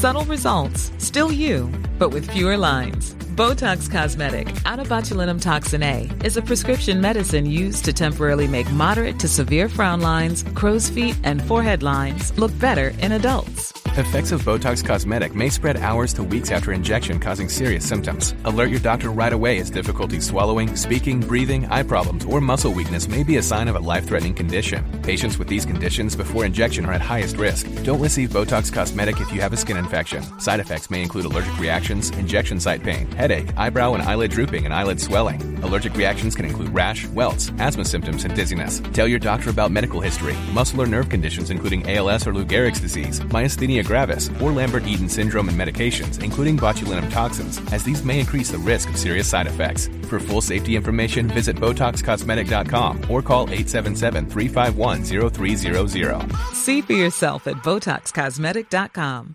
Subtle results, still you, but with fewer lines. Botox Cosmetic, out of botulinum toxin A, is a prescription medicine used to temporarily make moderate to severe frown lines, crow's feet, and forehead lines look better in adults. Effects of Botox Cosmetic may spread hours to weeks after injection, causing serious symptoms. Alert your doctor right away as difficulty swallowing, speaking, breathing, eye problems, or muscle weakness may be a sign of a life-threatening condition. Patients with these conditions before injection are at highest risk. Don't receive Botox Cosmetic if you have a skin infection. Side effects may include allergic reactions, injection site pain, headache, eyebrow and eyelid drooping, and eyelid swelling. Allergic reactions can include rash, welts, asthma symptoms, and dizziness. Tell your doctor about medical history, muscle or nerve conditions including ALS or Lou Gehrig's disease, myasthenia gravis, or Lambert-Eaton syndrome, and medications, including botulinum toxins, as these may increase the risk of serious side effects. For full safety information, visit BotoxCosmetic.com or call 877-351-0300. See for yourself at BotoxCosmetic.com.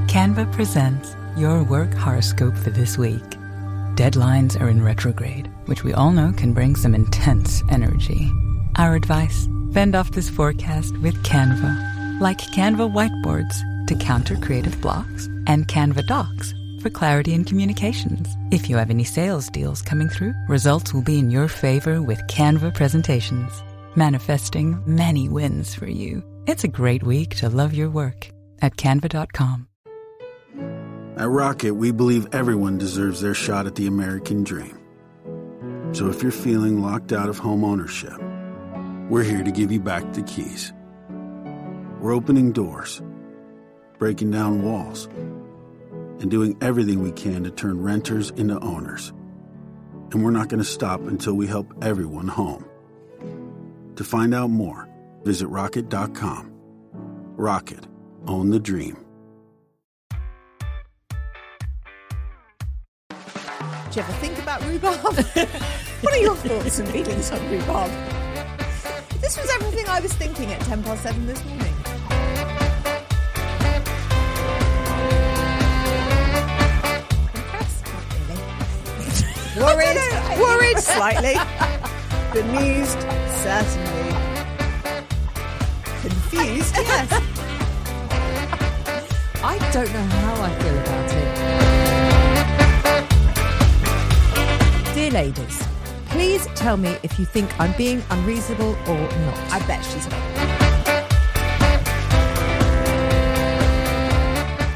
Canva presents your work horoscope for this week. Deadlines are in retrograde, which we all know can bring some intense energy. Our advice: fend off this forecast with Canva. Like Canva whiteboards to counter creative blocks, and Canva docs for clarity in communications. If you have any sales deals coming through, results will be in your favor with Canva presentations, manifesting many wins for you. It's a great week to love your work at canva.com. At Rocket, we believe everyone deserves their shot at the American dream. So if you're feeling locked out of home ownership, we're here to give you back the keys. We're opening doors, breaking down walls, and doing everything we can to turn renters into owners. And we're not going to stop until we help everyone home. To find out more, visit Rocket.com. Rocket. Own the dream. Do you ever think about rhubarb? What are your thoughts and feelings on rhubarb? This was everything I was thinking at 7:10 this morning. Impressed? Not really. Worried slightly. Bemused, certainly. Confused, yes. I don't know how I feel about it. Dear ladies, please tell me if you think I'm being unreasonable or not. I bet she's not.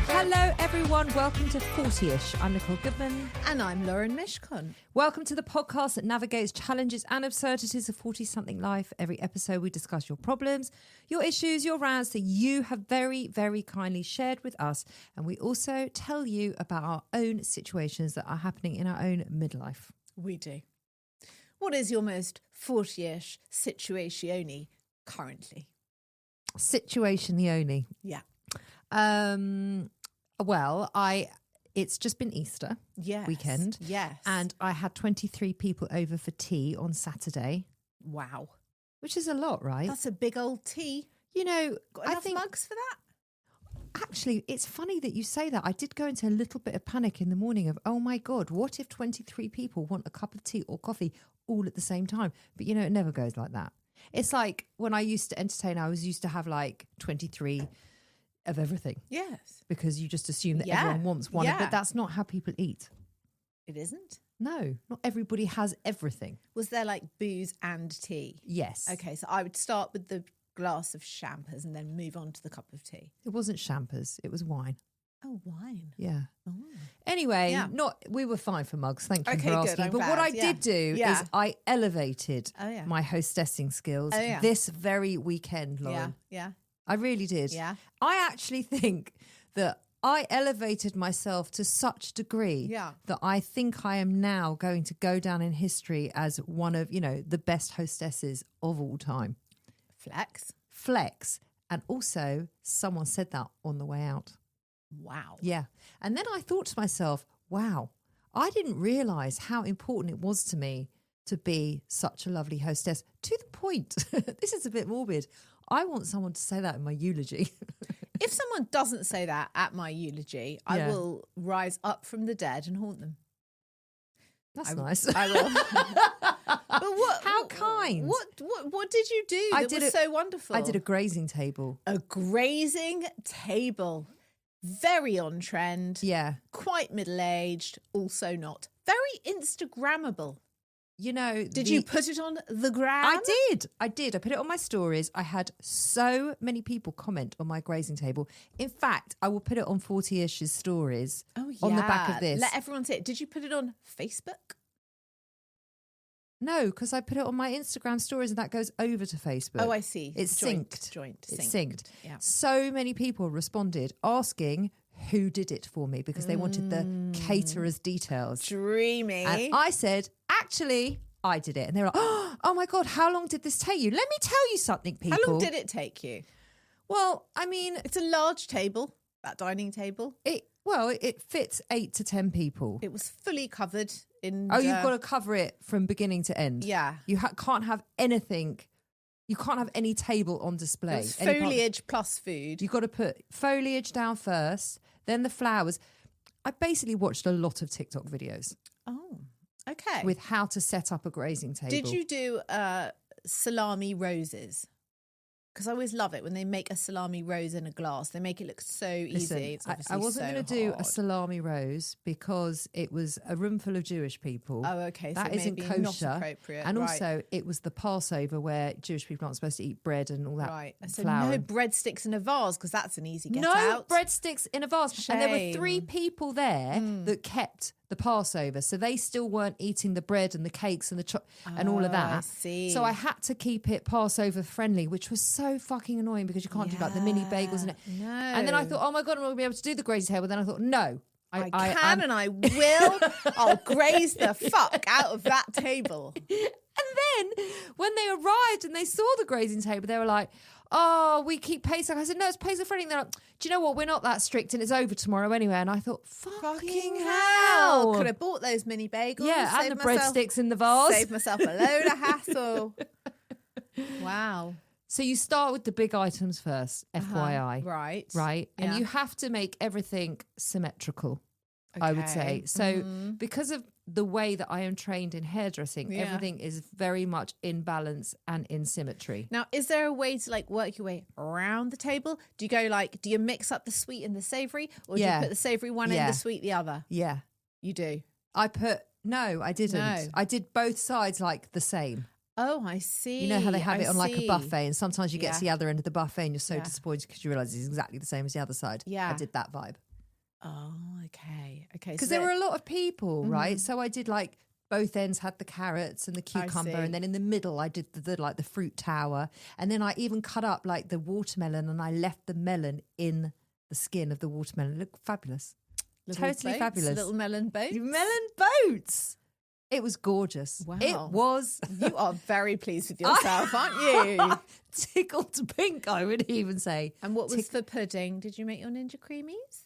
Hello everyone, welcome to 40ish. I'm Nicole Goodman. And I'm Lauren Mishcon. Welcome to the podcast that navigates challenges and absurdities of 40-something life. Every episode we discuss your problems, your issues, your rants that you have very, very kindly shared with us. And we also tell you about our own situations that are happening in our own midlife. We do. What is your most 40ish situation currently? Situation-y. Yeah. Well, it's just been Easter weekend. Yes. And I had 23 people over for tea on Saturday. Wow. Which is a lot, right? That's a big old tea. You know, Got enough mugs for that? Actually, it's funny that you say that. I did go into a little bit of panic in the morning of, oh my God, what if 23 people want a cup of tea or coffee all at the same time? But, you know, it never goes like that. It's like when I used to entertain, I was used to have like 23 of everything. Yes. Because you just assume that everyone wants one. Yeah. But that's not how people eat. It isn't? No, not everybody has everything. Was there like booze and tea? Yes. Okay, so I would start with the glass of champers and then move on to the cup of tea. It wasn't champers, it was wine. Oh, wine. Yeah. Oh. Anyway, we were fine for mugs. Thank you for asking. I'm but glad. what I did do is I elevated Oh, my hostessing skills this very weekend, Lauren. Yeah. I really did. Yeah. I actually think that I elevated myself to such degree that I think I am now going to go down in history as one of, you know, the best hostesses of all time. Flex. And also, someone said that on the way out. Wow. Yeah. And then I thought to myself, wow, I didn't realise how important it was to me to be such a lovely hostess. To the point, this is a bit morbid, I want someone to say that in my eulogy. If someone doesn't say that at my eulogy, I will rise up from the dead and haunt them. That's nice. I will. But what? How kind. What did you do that was so wonderful? I did a grazing table. A grazing table. very on trend. Yeah. Quite middle-aged, also not. Very Instagrammable. You know, did you put it on the gram? I did. I put it on my stories. I had so many people comment on my grazing table. In fact, I will put it on 40ish's stories on the back of this. Let everyone see it. Did you put it on Facebook? No, because I put it on my Instagram stories and that goes over to Facebook. Oh, I see. It's synced. It's synced. Yeah. So many people responded asking who did it for me because they wanted the caterer's details. Dreamy. And I said, actually, I did it. And they were like, oh my God, how long did this take you? Let me tell you something, people. How long did it take you? Well, I mean... It's a large table, that dining table. It fits 8 to 10 people. It was fully covered in... Oh, you've got to cover it from beginning to end. Yeah. You can't have anything... You can't have any table on display. It's foliage plus food. You've got to put foliage down first, then the flowers. I basically watched a lot of TikTok videos. Oh, okay. With how to set up a grazing table. Did you do salami roses? Because I always love it when they make a salami rose in a glass. They make it look so easy. I wasn't going to do a salami rose because it was a room full of Jewish people. Oh, okay. That so isn't maybe kosher. Not appropriate. And right. also, it was the Passover where Jewish people aren't supposed to eat bread and all that. Right. So flour. no breadsticks in a vase because that's an easy get no out. No breadsticks in a vase. Shame. And there were 3 people there that kept the Passover, so they still weren't eating the bread and the cakes and the and all of that. I see. So I had to keep it Passover friendly, which was so fucking annoying because you can't do like the mini bagels and it. No. And then I thought, oh my God, I'm not going to be able to do the grazing table. Then I thought, no. I can and I will. I'll graze the fuck out of that table. And then when they arrived and they saw the grazing table, they were like, oh, we keep Pesach. I said, no, it's Pesach friendly. They're like, do you know what? We're not that strict and it's over tomorrow anyway. And I thought, fucking hell. Could have bought those mini bagels. Yeah, and the breadsticks in the vase. Save myself a load of hassle. Wow. So you start with the big items first, FYI. Right. Right. Yeah. And you have to make everything symmetrical, I would say. So because of the way that I am trained in hairdressing, everything is very much in balance and in symmetry. Now, is there a way to like work your way around the table? Do you go like, do you mix up the sweet and the savoury? Or do you put the savoury one in, the sweet the other? Yeah. You do? No, I didn't. No. I did both sides like the same. Oh, I see. You know how they have it on like a buffet and sometimes you get to the other end of the buffet and you're so Yeah. disappointed because you realise it's exactly the same as the other side. Yeah. I did that vibe. Oh, okay. Because there were a lot of people, right? So I did like both ends had the carrots and the cucumber, and then in the middle I did the fruit tower, and then I even cut up like the watermelon and I left the melon in the skin of the watermelon. It looked fabulous. Totally boats, fabulous. Little melon boats. Melon boats. It was gorgeous. Wow. It was. You are very pleased with yourself, aren't you? Tickled pink, I would even say. And what was the pudding? Did you make your ninja creamies?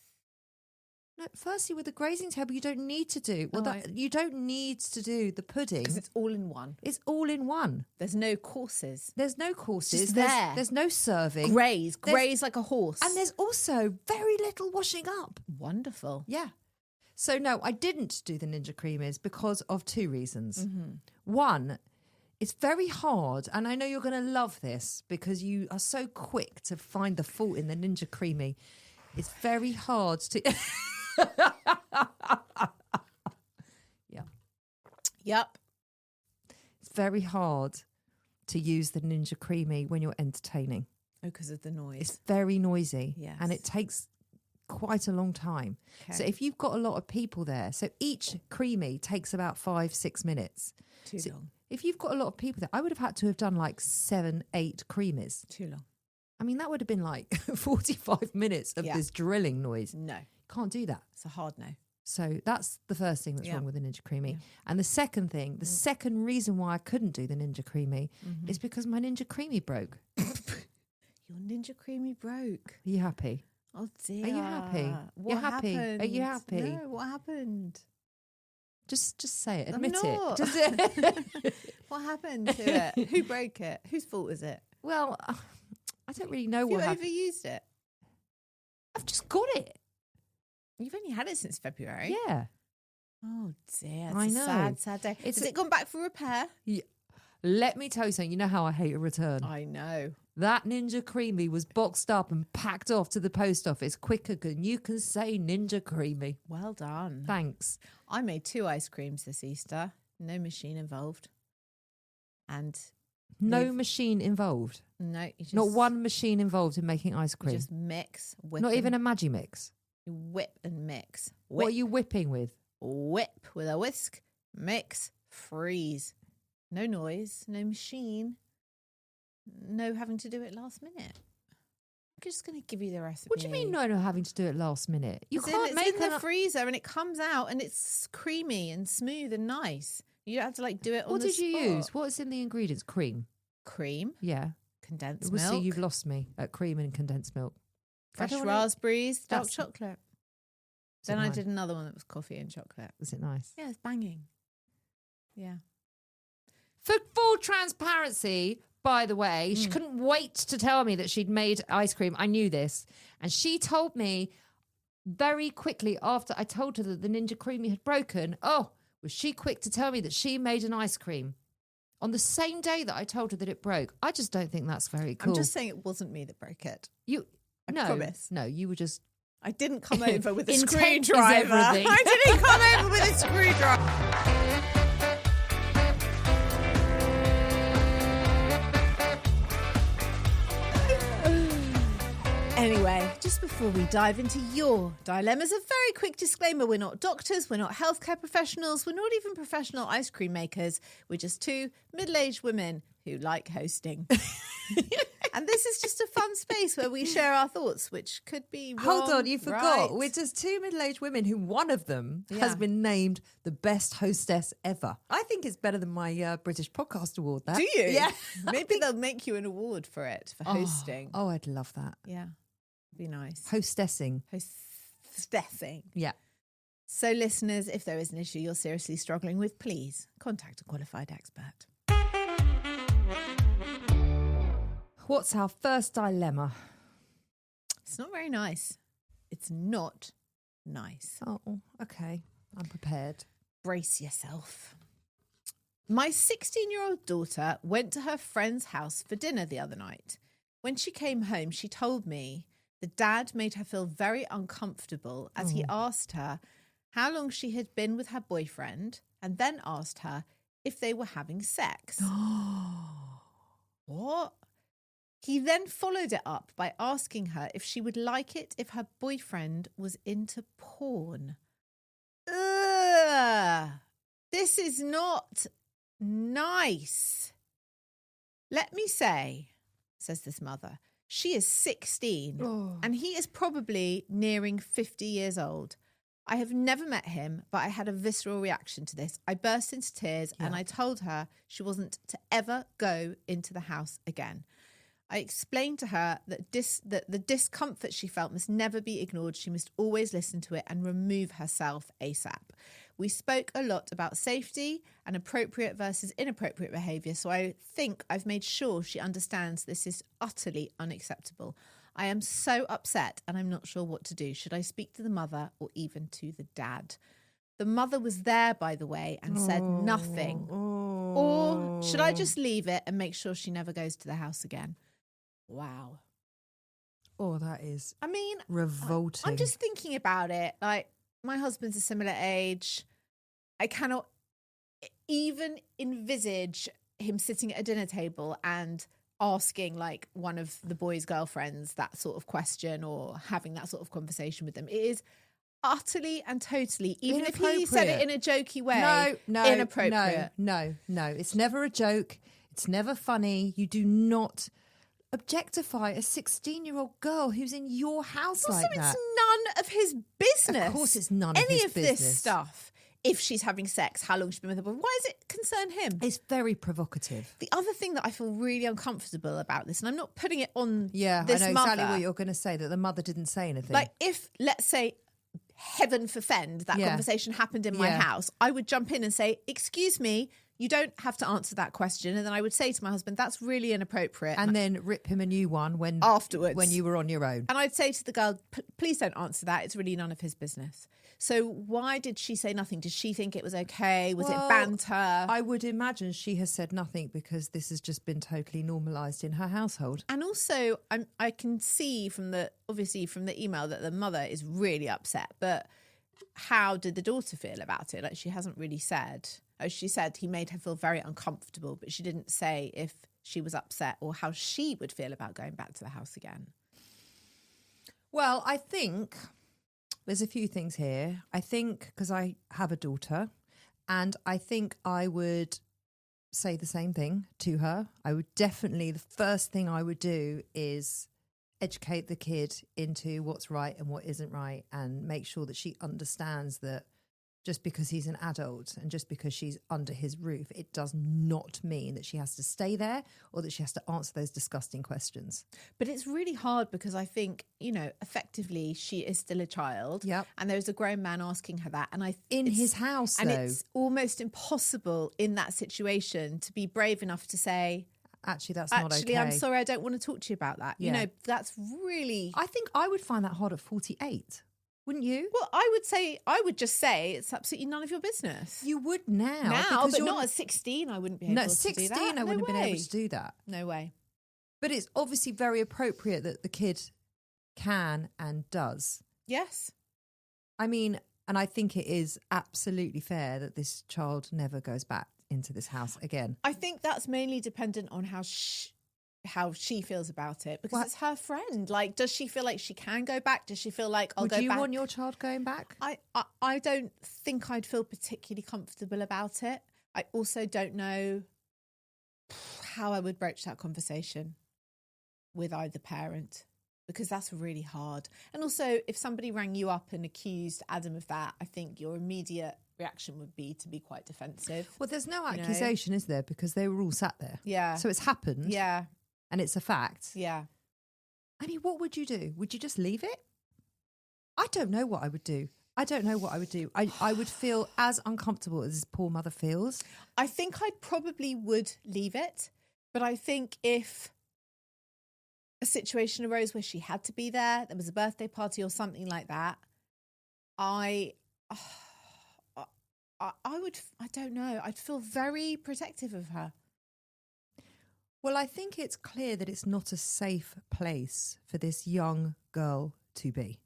No, firstly, with the grazing table, you don't need to do. You don't need to do the pudding because it's all in one. It's all in one. There's no courses. There's no courses. Just there's no serving. Graze like a horse. And there's also very little washing up. Wonderful. Yeah. So no, I didn't do the ninja creamies because of 2 reasons. Mm-hmm. One, it's very hard, and I know you're going to love this because you are so quick to find the fault in the ninja creamy. It's very hard to. Yeah. Yep. It's very hard to use the ninja creamy when you're entertaining. Oh, because of the noise. It's very noisy. Yes. And it takes quite a long time. Okay. So if you've got a lot of people there, so each creamy takes about 5-6 minutes. Too long. If you've got a lot of people there, I would have had to have done like 7-8 creamies. Too long. I mean, that would have been like 45 minutes of this drilling noise. No. Can't do that. It's a hard no. So that's the first thing that's wrong with the Ninja Creamy. And the second thing, the second reason why I couldn't do the Ninja Creamy is because my Ninja Creamy broke. Your Ninja Creamy broke. Are you happy? Oh dear. Are you happy? What happy? happened? Are you happy? No, what happened? Just say it. I'm Admit not. it. Just What happened to it? Who broke it? Whose fault is it? Well, I don't really know You what happened. overused it. I've just got it. You've only had it since February. Yeah. Oh dear. I It's know. a sad, sad day. Has it gone back for repair? Yeah. Let me tell you something. You know how I hate a return? I know. That Ninja Creamy was boxed up and packed off to the post office quicker than you can say Ninja Creamy. Well done. Thanks. I made 2 ice creams this Easter. No machine involved. And no machine involved? No. You just, not one machine involved in making ice cream? You just mix. Whip not even a Magimix? You whip and mix. What are you whipping with? Whip with a whisk. Mix. Freeze. No noise. No machine. No having to do it last minute. I'm just going to give you the recipe. What do you mean no having to do it last minute? You can't make it in the freezer and it comes out and it's creamy and smooth and nice. You don't have to do it on the spot. What did you use? What's in the ingredients? Cream. Yeah. Condensed milk. See, you've lost me at cream and condensed milk. Fresh raspberries, dark chocolate. Then I did another one that was coffee and chocolate. Was it nice? Yeah, it's banging. Yeah. For full transparency, by the way, she couldn't wait to tell me that she'd made ice cream. I knew this. And she told me very quickly after I told her that the Ninja Creamy had broken, was she quick to tell me that she made an ice cream on the same day that I told her that it broke. I just don't think that's very cool. I'm just saying it wasn't me that broke it. I promise. No, you were just... I didn't come over with a screwdriver. I didn't come over with a screwdriver. Anyway, just before we dive into your dilemmas, a very quick disclaimer. We're not doctors, we're not healthcare professionals, we're not even professional ice cream makers. We're just 2 middle-aged women who like hosting. And this is just a fun space where we share our thoughts, which could be wrong. Hold on, you forgot. Right. We're just 2 middle-aged women who one of them has been named the best hostess ever. I think it's better than my British Podcast Award, that. Do you? Yeah. Maybe they'll make you an award for it, for hosting. Oh, I'd love that. Yeah. Be nice. Hostessing. Yeah. So listeners, if there is an issue you're seriously struggling with, please contact a qualified expert. What's our first dilemma? It's not very nice. It's not nice. Oh, okay. I'm prepared. Brace yourself. My 16-year-old daughter went to her friend's house for dinner the other night. When she came home, she told me the dad made her feel very uncomfortable as he asked her how long she had been with her boyfriend and then asked her if they were having sex. What? He then followed it up by asking her if she would like it if her boyfriend was into porn. Ugh. This is not nice. Let me say, says this mother, she is 16 and he is probably nearing 50 years old. I have never met him, but I had a visceral reaction to this. I burst into tears and I told her she wasn't to ever go into the house again. I explained to her that the discomfort she felt must never be ignored. She must always listen to it and remove herself ASAP. We spoke a lot about safety and appropriate versus inappropriate behaviour, so I think I've made sure she understands this is utterly unacceptable. I am so upset and I'm not sure what to do. Should I speak to the mother or even to the dad? The mother was there, by the way, and said nothing. Or should I just leave it and make sure she never goes to the house again? Wow. Oh, that is revolting. I'm just thinking about it. Like, my husband's a similar age. I cannot even envisage him sitting at a dinner table and asking like one of the boys' girlfriends that sort of question or having that sort of conversation with them. It is utterly and totally, even if he said it in a jokey way, inappropriate. No. It's never a joke. It's never funny. You do not objectify a 16-year-old girl who's in your house like that. It's none of his business. Of course it's none of his business. Any of this stuff. If she's having sex, how long she's been with her boyfriend. Why does it concern him? It's very provocative. The other thing that I feel really uncomfortable about this, and I'm not putting it on this I know mother, exactly what you're going to say, that the mother didn't say anything. Like if, let's say, heaven forfend, that conversation happened in my house, I would jump in and say, excuse me, you don't have to answer that question. And then I would say to my husband, that's really inappropriate. And then rip him a new one afterwards, when you were on your own. And I'd say to the girl, please don't answer that. It's really none of his business. So why did she say nothing? Did she think it was okay? Was it banter? I would imagine she has said nothing because this has just been totally normalised in her household. And also, I can see from the email that the mother is really upset. But how did the daughter feel about it? Like, she hasn't really said. Oh, she said he made her feel very uncomfortable, but she didn't say if she was upset or how she would feel about going back to the house again. Well, I think there's a few things here. I think because I have a daughter, and I think I would say the same thing to her. I would definitely, the first thing I would do is educate the kid into what's right and what isn't right, and make sure that she understands that just because he's an adult and just because she's under his roof, it does not mean that she has to stay there or that she has to answer those disgusting questions. But it's really hard because I think, effectively she is still a child. Yep. And there's a grown man asking her that. And in his house, and it's almost impossible in that situation to be brave enough to say, actually, that's not okay. Actually, I'm sorry, I don't want to talk to you about that. Yeah. That's really... I think I would find that hard at 48. Wouldn't you? Well, I would just say it's absolutely none of your business. You would now. But not at 16, I wouldn't be able to do that. No, 16, I wouldn't have been able to do that. No way. But it's obviously very appropriate that the kid can and does. Yes. I mean, and I think it is absolutely fair that this child never goes back into this house again. I think that's mainly dependent on how she feels about it, because it's her friend. Like, does she feel like she can go back? Does she feel like, I'll go back? Would you want your child going back? I don't think I'd feel particularly comfortable about it. I also don't know how I would broach that conversation with either parent, because that's really hard. And also, if somebody rang you up and accused Adam of that, I think your immediate reaction would be to be quite defensive. Well, there's no accusation, is there? Because they were all sat there. Yeah. So it's happened. Yeah. And it's a fact. Yeah. I mean, what would you do? Would you just leave it? I don't know what I would do. I would feel as uncomfortable as this poor mother feels. I think I probably would leave it. But I think if a situation arose where she had to be there was a birthday party or something like that, I don't know. I'd feel very protective of her. Well, I think it's clear that it's not a safe place for this young girl to be.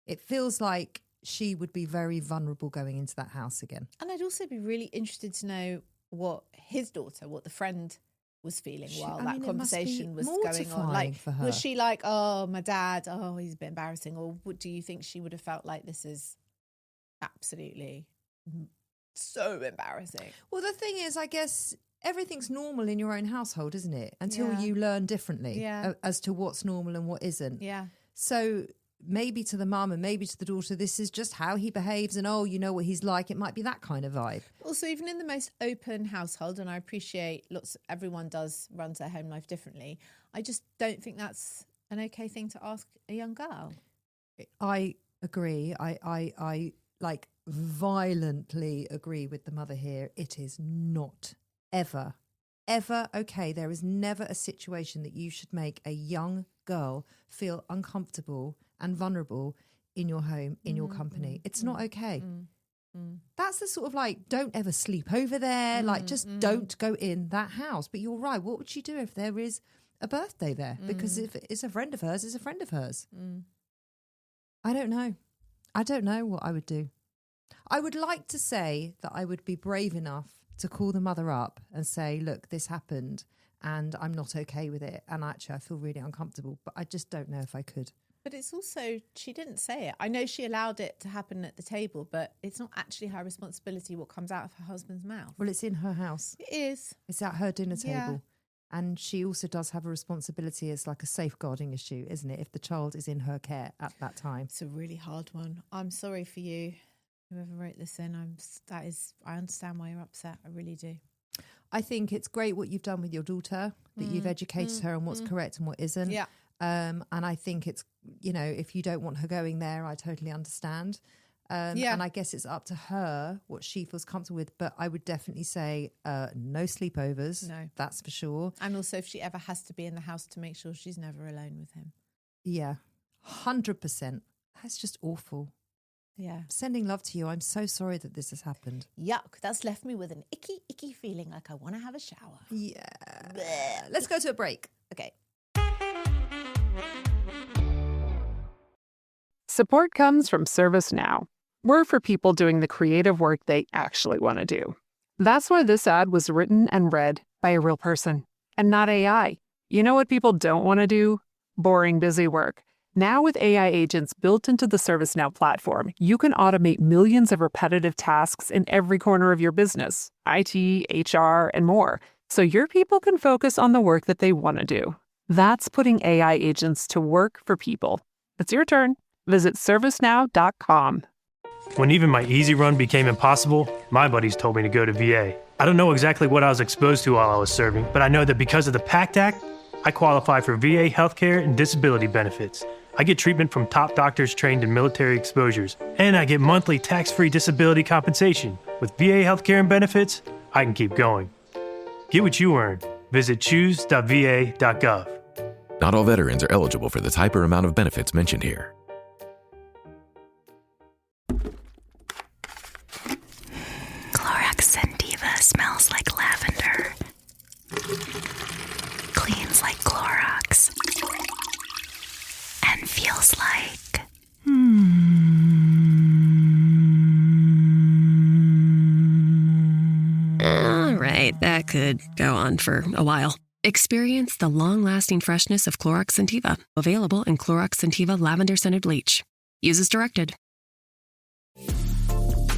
It feels like she would be very vulnerable going into that house again. And I'd also be really interested to know what the friend was feeling while that conversation was going on. Like, for her. Was she like, oh, my dad, oh, he's a bit embarrassing? Or do you think she would have felt like this is absolutely so embarrassing? Well, the thing is, I guess everything's normal in your own household, isn't it? Until you learn differently as to what's normal and what isn't. Yeah. So maybe to the mum and maybe to the daughter, this is just how he behaves, and you know what he's like. It might be that kind of vibe. Also, even in the most open household, and I appreciate everyone runs their home life differently, I just don't think that's an okay thing to ask a young girl. I agree. I like violently agree with the mother here. It is not ever okay. There is never a situation that you should make a young girl feel uncomfortable and vulnerable in your home, in your company. It's not okay. That's the sort of don't ever sleep over there. Just don't go in that house. But you're right. What would she do if there is a birthday there? Because if it's a friend of hers, it's a friend of hers. I don't know. I don't know what I would do. I would like to say that I would be brave enough to call the mother up and say, look, this happened and I'm not okay with it. And actually, I feel really uncomfortable, but I just don't know if I could. But it's also, she didn't say it. I know she allowed it to happen at the table, but it's not actually her responsibility what comes out of her husband's mouth. Well, it's in her house. It is. It's at her dinner table. And she also does have a responsibility as like a safeguarding issue, isn't it? If the child is in her care at that time. It's a really hard one. I'm sorry for you. Whoever wrote this in, I understand why you're upset. I really do. I think it's great what you've done with your daughter, that you've educated her on what's correct and what isn't. Yeah. And I think it's, if you don't want her going there, I totally understand. And I guess it's up to her what she feels comfortable with. But I would definitely say no sleepovers. No. That's for sure. And also if she ever has to be in the house, to make sure she's never alone with him. Yeah, 100%. That's just awful. Yeah. Sending love to you. I'm so sorry that this has happened. Yuck. That's left me with an icky feeling like I want to have a shower. Yeah. Blech. Let's go to a break. Okay. Support comes from ServiceNow. We're for people doing the creative work they actually want to do. That's why this ad was written and read by a real person and not AI. You know what people don't want to do? Boring, busy work. Now with AI agents built into the ServiceNow platform, you can automate millions of repetitive tasks in every corner of your business, IT, HR, and more, so your people can focus on the work that they want to do. That's putting AI agents to work for people. It's your turn. Visit servicenow.com. When even my easy run became impossible, my buddies told me to go to VA. I don't know exactly what I was exposed to while I was serving, but I know that because of the PACT Act, I qualify for VA healthcare and disability benefits. I get treatment from top doctors trained in military exposures, and I get monthly tax-free disability compensation. With VA healthcare and benefits, I can keep going. Get what you earn. Visit choose.va.gov. Not all veterans are eligible for the type or amount of benefits mentioned here. Clorox Sentiva smells like lavender. Cleans like Clorox. And feels like... All right, that could go on for a while. Experience the long-lasting freshness of Clorox Sentiva. Available in Clorox Sentiva Lavender-Scented Bleach. Use as directed.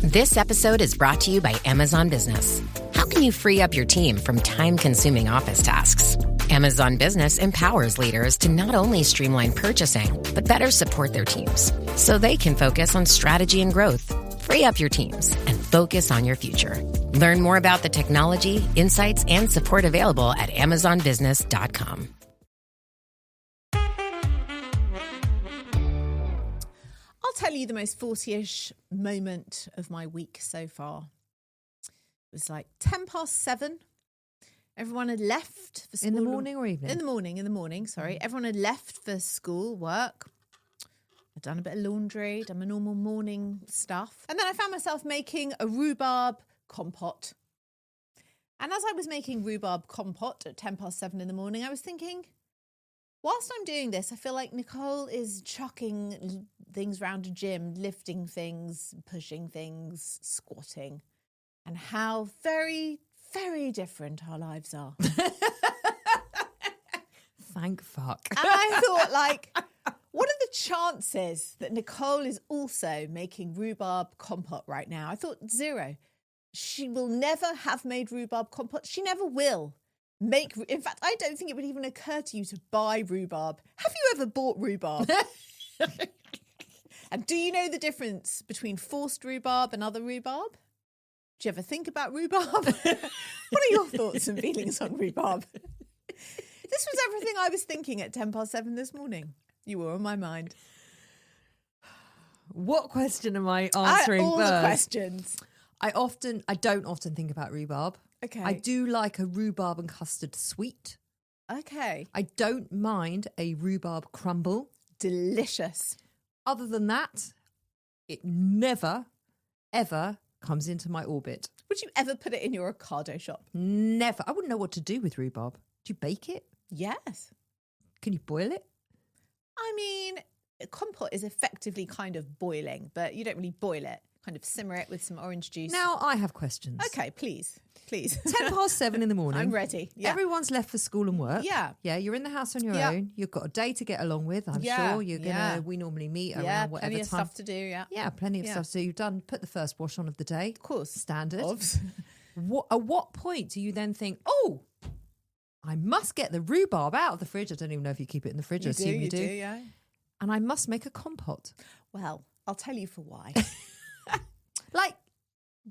This episode is brought to you by Amazon Business. How can you free up your team from time-consuming office tasks? Amazon Business empowers leaders to not only streamline purchasing, but better support their teams so they can focus on strategy and growth. Free up your teams and focus on your future. Learn more about the technology, insights, and support available at amazonbusiness.com. I'll tell you the most 40-ish moment of my week so far. It was like 7:10. Everyone had left for school. In the morning or evening? In the morning, sorry. Everyone had left for school, work. I'd done a bit of laundry, done my normal morning stuff. And then I found myself making a rhubarb compote. And as I was making rhubarb compote at 7:10 in the morning, I was thinking, whilst I'm doing this, I feel like Nicole is chucking things around a gym, lifting things, pushing things, squatting, and how very, very different our lives are. Thank fuck. And I thought, like, what are the chances that Nicole is also making rhubarb compote right now? I thought 0. She will never have made rhubarb compote. She never will. In fact, I don't think it would even occur to you to buy rhubarb. Have you ever bought rhubarb? And do you know the difference between forced rhubarb and other rhubarb? Do you ever think about rhubarb? What are your thoughts and feelings on rhubarb? This was everything I was thinking at 7:10 this morning. You were on my mind. What question am I answering all first? The questions. I don't often think about rhubarb. Okay. I do like a rhubarb and custard sweet. Okay. I don't mind a rhubarb crumble. Delicious. Other than that, it never, ever comes into my orbit. Would you ever put it in your Ocado shop? Never. I wouldn't know what to do with rhubarb. Do you bake it? Yes. Can you boil it? I mean, compote is effectively kind of boiling, but you don't really boil it. Kind of simmer it with some orange juice. Now I have questions. Okay, please. 7:10 in the morning. I'm ready. Yeah. Everyone's left for school and work. Yeah. Yeah, you're in the house on your own. You've got a day to get along with, I'm sure. You're going to, we normally meet around whatever plenty of time. stuff to do, yeah. Yeah, plenty of stuff. So you've put the first wash on of the day. Of course. Standard. Obs. At what point do you then think, oh, I must get the rhubarb out of the fridge? I don't even know if you keep it in the fridge. I assume you do. Yeah. And I must make a compote. Well, I'll tell you for why. Like,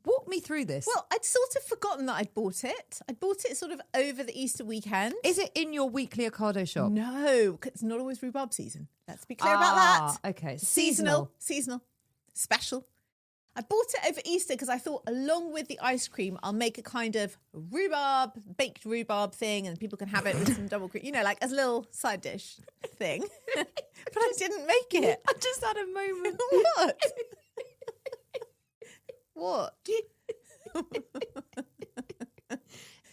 walk me through this. Well, I'd sort of forgotten that I'd bought it. I bought it sort of over the Easter weekend. Is it in your weekly Ocado shop? No, 'cause it's not always rhubarb season. Let's be clear about that. Okay. Seasonal. Special. I bought it over Easter because I thought along with the ice cream, I'll make a kind of baked rhubarb thing and people can have it with some double cream, like as a little side dish thing. But I didn't make it. I just had a moment. What?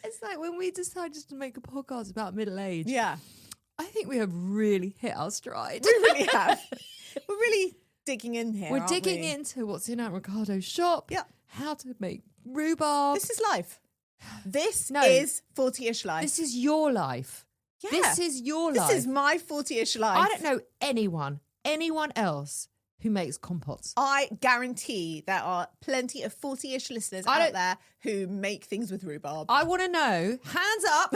It's like when we decided to make a podcast about middle age. Yeah. I think we have really hit our stride. We really have. We're really digging in here. We're digging into what's in Aunt Ricardo's shop. Yeah. How to make rhubarb. This is life. This is 40-ish life. This is your life. Yeah. This is your life. This is my 40-ish life. I don't know anyone else who makes compots. I guarantee there are plenty of 40-ish listeners out there who make things with rhubarb. I want to know, hands up,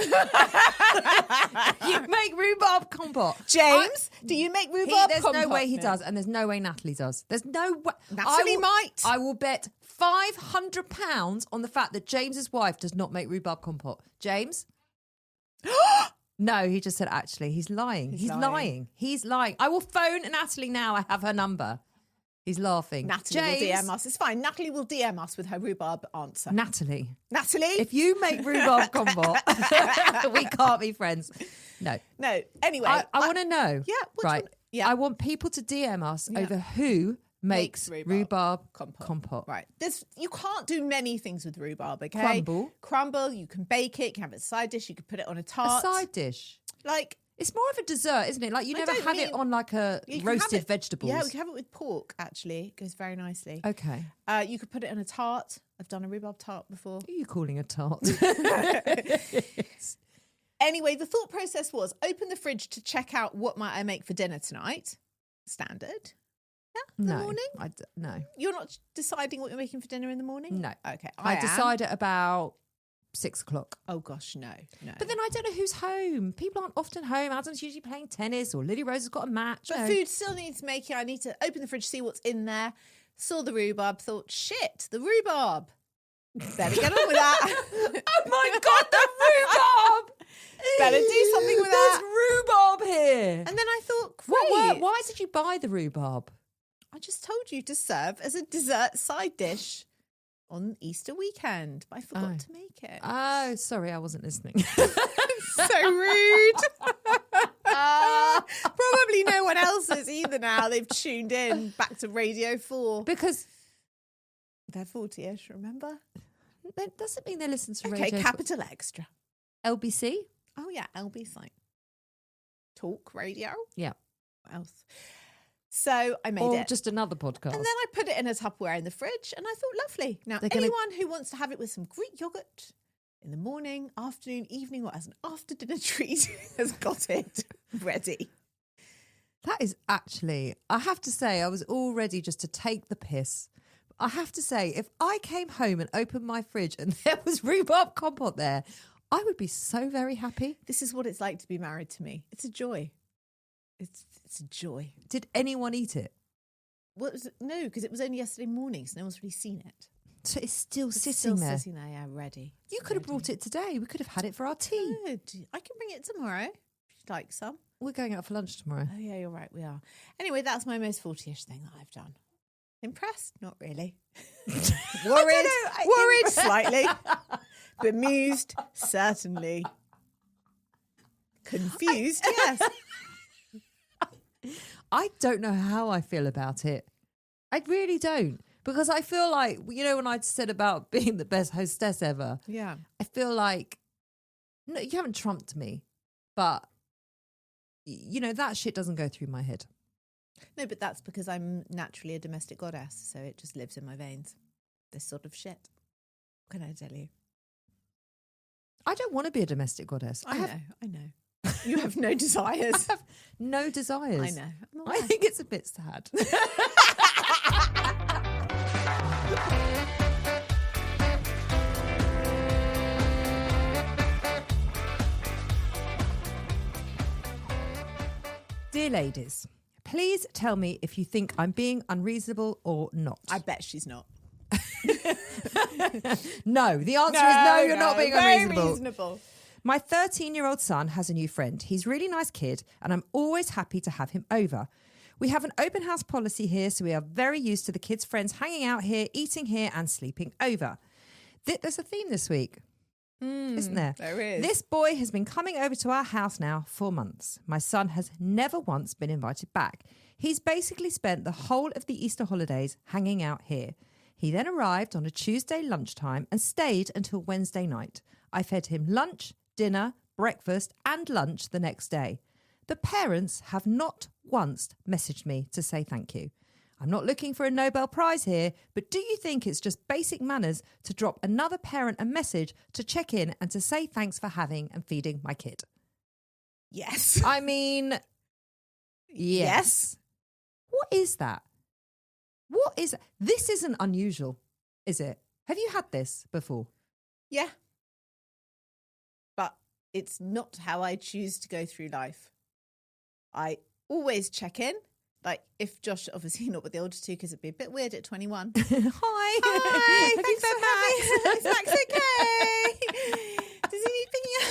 you make rhubarb compote. James, do you make rhubarb there's compote? There's no way he does, and there's no way Natalie does. There's no way. Natalie might. I will bet £500 on the fact that James's wife does not make rhubarb compote. James? No, he just said, actually, he's lying. He's lying. He's lying. I will phone Natalie now. I have her number. He's laughing. Natalie will DM us. It's fine. Natalie will DM us with her rhubarb answer. Natalie. If you make rhubarb compote, we can't be friends. No. Anyway. I want to know. Yeah. Right. Yeah. I want people to DM us over who makes rhubarb compote. Right. You can't do many things with rhubarb, okay? Crumble. You can bake it. You can have it as a side dish. You can put it on a tart. A side dish? It's more of a dessert, isn't it? Like you never have it on like a roasted vegetables. Yeah, we can have it with pork, actually. It goes very nicely. Okay. You could put it on a tart. I've done a rhubarb tart before. Who are you calling a tart? Anyway, the thought process was open the fridge to check out what might I make for dinner tonight. Standard. In the morning? No. You're not deciding what you're making for dinner in the morning? No. Okay. I decide at about 6 o'clock. Oh, gosh, no. But then I don't know who's home. People aren't often home. Adam's usually playing tennis or Lily Rose has got a match. But food still needs making. I need to open the fridge, see what's in there. Saw the rhubarb, thought, shit, the rhubarb. Better get on with that. Oh, my God, the rhubarb. Better do something with that. There's rhubarb here. And then I thought, great. Why did you buy the rhubarb? I just told you to serve as a dessert side dish on Easter weekend, but I forgot to make it. Oh, sorry, I wasn't listening. So rude. Probably no one else is either now. They've tuned in back to Radio 4. Because they're 40-ish, remember? That doesn't mean they listen to Radio 4. Okay, capital extra. LBC? Oh, yeah, LBC. Talk radio. Yeah. What else? So I made it. Or just another podcast. And then I put it in a Tupperware in the fridge and I thought, lovely. Now, anyone who wants to have it with some Greek yogurt in the morning, afternoon, evening, or as an after-dinner treat has got it ready. That is actually, I have to say, I was all ready just to take the piss. I have to say, if I came home and opened my fridge and there was rhubarb compote there, I would be so very happy. This is what it's like to be married to me. It's a joy. It's a joy. Did anyone eat it? Well, no, because it was only yesterday morning, so no one's really seen it. So it's still sitting there? Sitting there, yeah, ready. You could have brought it today. We could have had it for our tea. Good. I can bring it tomorrow if you'd like some. We're going out for lunch tomorrow. Oh, yeah, you're right, we are. Anyway, that's my most 40-ish thing that I've done. Impressed? Not really. Worried slightly. Bemused? Certainly. Confused? Yes. I don't know how I feel about it. I really don't. Because I feel like, you know, when I said about being the best hostess ever, yeah, I feel like, no, you haven't trumped me, but, you know, that shit doesn't go through my head. No, but that's because I'm naturally a domestic goddess, so it just lives in my veins. This sort of shit. What can I tell you? I don't want to be a domestic goddess. I know. You have no desires. I have no desires. I know. I think it's a bit sad. Dear ladies, please tell me if you think I'm being unreasonable or not. I bet she's not. No, the answer is no, you're not being unreasonable. Very reasonable. My 13-year-old son has a new friend. He's a really nice kid, and I'm always happy to have him over. We have an open house policy here, so we are very used to the kids' friends hanging out here, eating here and sleeping over. There's a theme this week, isn't there? There is. This boy has been coming over to our house now for months. My son has never once been invited back. He's basically spent the whole of the Easter holidays hanging out here. He then arrived on a Tuesday lunchtime and stayed until Wednesday night. I fed him lunch, dinner, breakfast and lunch the next day. The parents have not once messaged me to say thank you. I'm not looking for a Nobel Prize here, but do you think it's just basic manners to drop another parent a message to check in and to say thanks for having and feeding my kid? Yes. I mean, yes. What is that? This isn't unusual, is it? Have you had this before? Yeah. But it's not how I choose to go through life. I always check in. Like, if Josh, obviously not with the older two, because it'd be a bit weird at 21. Hi. Thanks for having. Is Max okay? Does he need picking up?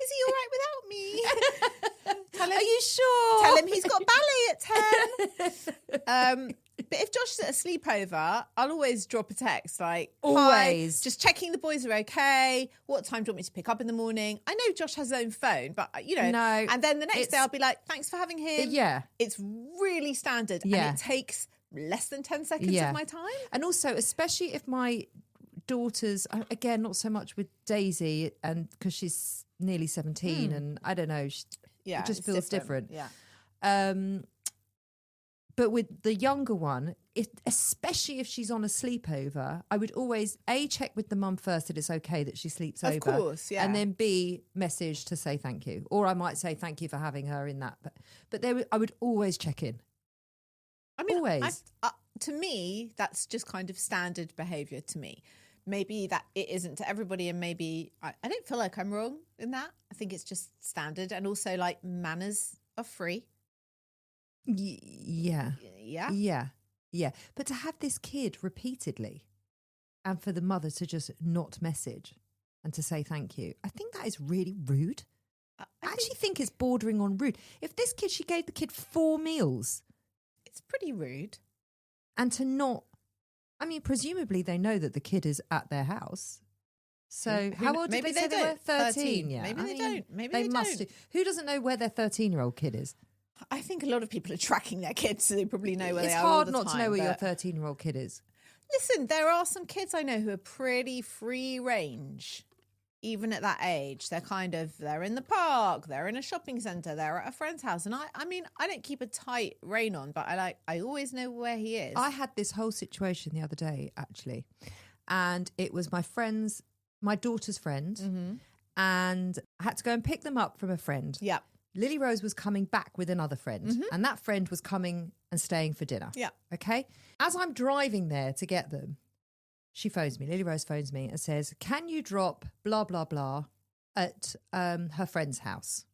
Is he all right without me? Tell him, are you sure? Tell him he's got ballet at 10. But if Josh is at a sleepover, I'll always drop a text like, always. Hi, just checking the boys are okay. What time do you want me to pick up in the morning? I know Josh has his own phone, but no. And then the next day I'll be like, thanks for having him. Yeah. It's really standard. Yeah. And it takes less than 10 seconds of my time. And also, especially if my daughters, again, not so much with Daisy, and because she's nearly 17 and I don't know, it just feels different. Yeah. But with the younger one, especially if she's on a sleepover, I would always check with the mum first that it's okay that she sleeps over. Of course, yeah. And then B, message to say thank you. Or I might say thank you for having her in that. But I would always check in. I mean, always. To me, that's just kind of standard behaviour to me. Maybe that it isn't to everybody, and maybe I don't feel like I'm wrong in that. I think it's just standard. And also, like, manners are free. Yeah. But to have this kid repeatedly and for the mother to just not message and to say thank you, I think that is really rude. I actually think it's bordering on rude. If this kid, she gave the kid 4 meals. It's pretty rude. And to not, I mean, presumably they know that the kid is at their house. So how old did they say they were? 13. Yeah. Maybe they don't. Maybe they must don't. Who doesn't know where their 13-year-old kid is? I think a lot of people are tracking their kids, so they probably know where they are. It's hard all the not time, to know where your 13-year-old kid is. Listen, there are some kids I know who are pretty free range, even at that age. They're in the park, they're in a shopping centre, they're at a friend's house. And I mean, I don't keep a tight rein on, but I always know where he is. I had this whole situation the other day, actually. And it was my daughter's friend. And I had to go and pick them up from a friend. Yeah. Lily Rose was coming back with another friend, and that friend was coming and staying for dinner. Yeah. Okay. As I'm driving there to get them, she phones me. Lily Rose phones me and says, "Can you drop blah, blah, blah at her friend's house?"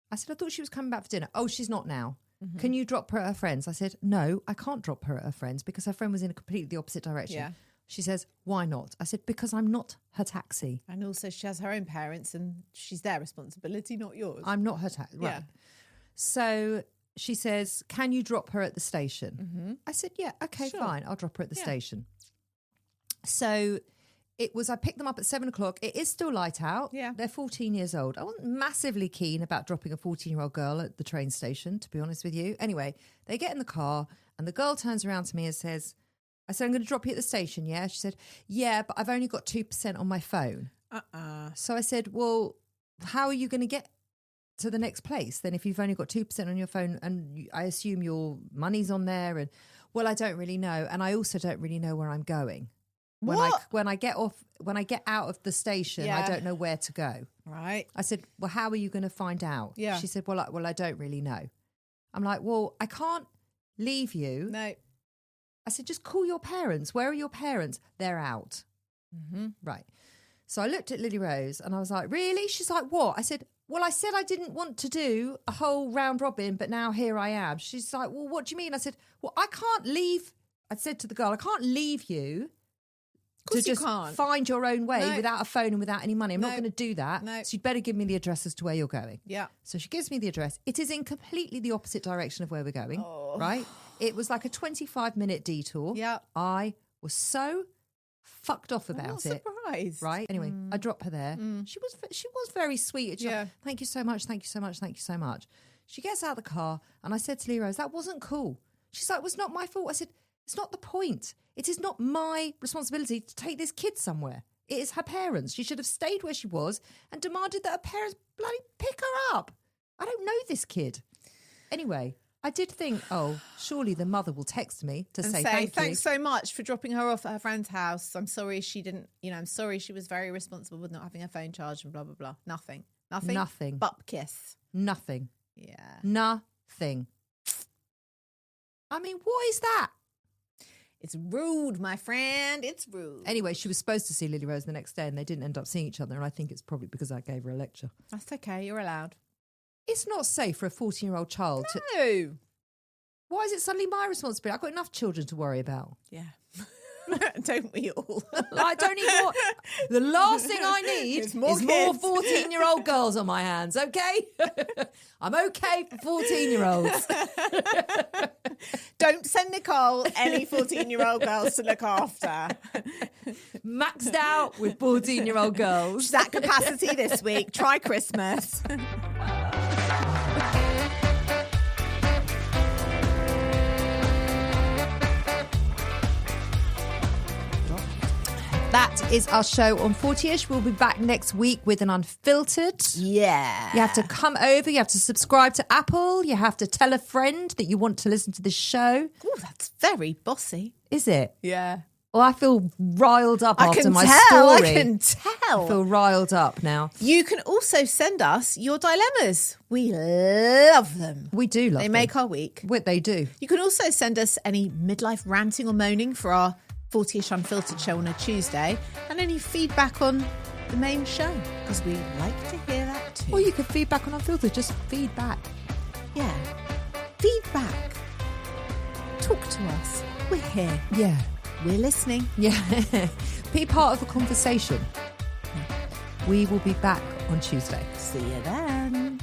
I said, "I thought she was coming back for dinner." "Oh, she's not now. Can you drop her at her friend's?" I said, "No, I can't drop her at her friend's because her friend was in a completely the opposite direction." Yeah. She says, "Why not?" I said, "Because I'm not her taxi." And also she has her own parents and she's their responsibility, not yours. I'm not her taxi. Right. Yeah. So she says, "Can you drop her at the station?" I said, "Yeah, okay, Sure. fine. I'll drop her at the station." So I picked them up at 7:00. It is still light out. Yeah. They're 14 years old. I wasn't massively keen about dropping a 14-year-old girl at the train station, to be honest with you. Anyway, they get in the car and the girl turns around to me and says, I said, "I'm going to drop you at the station, yeah?" She said, "Yeah, but I've only got 2% on my phone." So I said, "Well, how are you going to get to the next place then if you've only got 2% on your phone and I assume your money's on there?" And, "Well, I don't really know. And I also don't really know where I'm going. What? When I get out of the station, I don't know where to go." Right. I said, "Well, how are you going to find out?" Yeah. She said, well, I don't really know." I'm like, "Well, I can't leave you." No. I said, "Just call your parents. Where are your parents?" "They're out." Right. So I looked at Lily Rose and I was like, "Really?" She's like, "What?" I said, "Well, I said I didn't want to do a whole round robin, but now here I am." She's like, "Well, what do you mean?" I said, "Well, I can't leave." I said to the girl, "I can't leave you course to you just can't. find your own way No. without a phone and without any money. I'm not No. going to do that. No. So you'd better give me the address as to where you're going. Yeah. So she gives me the address. It is in completely the opposite direction of where we're going, right? It was like a 25-minute detour. Yeah. I was so fucked off about I'm not it. surprised. Right? Anyway, I drop her there. She was very sweet. She Yeah. like, thank you so much, thank you so much, thank you so much. She gets out of the car and I said to Lee Rose, that wasn't cool. She's like, it was not my fault. I said, it's not the point. It is not my responsibility to take this kid somewhere. It is her parents. She should have stayed where she was and demanded that her parents bloody pick her up. I don't know this kid. Anyway, I did think, oh, surely the mother will text me to And say thanks thank you. so much for dropping her off at her friend's house. I'm sorry she didn't, I'm sorry she was very responsible with not having her phone charged and blah, blah, blah. Nothing. Butt kiss. Nothing. Yeah. Nothing. I mean, what is that? It's rude, my friend. It's rude. Anyway, she was supposed to see Lily Rose the next day and they didn't end up seeing each other. And I think it's probably because I gave her a lecture. That's okay. You're allowed. It's not safe for a 14-year-old child to... No. Why is it suddenly my responsibility? I've got enough children to worry about. Yeah. Don't we all? I don't need more. The last thing I need is more 14-year-old girls on my hands, okay? I'm okay for 14-year-olds. Don't send Nicole any 14-year-old girls to look after. Maxed out with 14-year-old girls. She's at capacity this week. Try Christmas. That is our show on 40ish. We'll be back next week with an unfiltered. Yeah. You have to come over. You have to subscribe to Apple. You have to tell a friend that you want to listen to this show. Oh, that's very bossy. Is it? Yeah. Well, I feel riled up after my tell, story. I can tell. I feel riled up now. You can also send us your dilemmas. We love them. We do love them. They make our week. They do. You can also send us any midlife ranting or moaning for our 40ish Unfiltered show on a Tuesday, and any feedback on the main show, because we like to hear that too. Or you can feedback on Unfiltered. Just feedback. Yeah. Feedback. Talk to us. We're here. Yeah. We're listening. Yeah. Be part of the conversation. We will be back on Tuesday. See you then.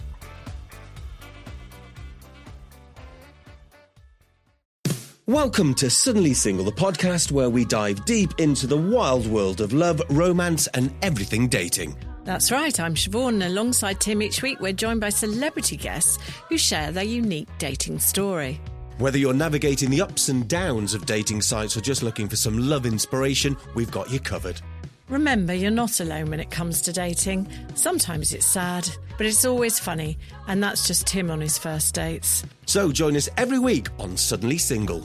Welcome to Suddenly Single, the podcast where we dive deep into the wild world of love, romance, and everything dating. That's right, I'm Siobhan, and alongside Tim each week we're joined by celebrity guests who share their unique dating story. Whether you're navigating the ups and downs of dating sites or just looking for some love inspiration, we've got you covered. Remember, you're not alone when it comes to dating. Sometimes it's sad, but it's always funny, and that's just Tim on his first dates. So join us every week on Suddenly Single.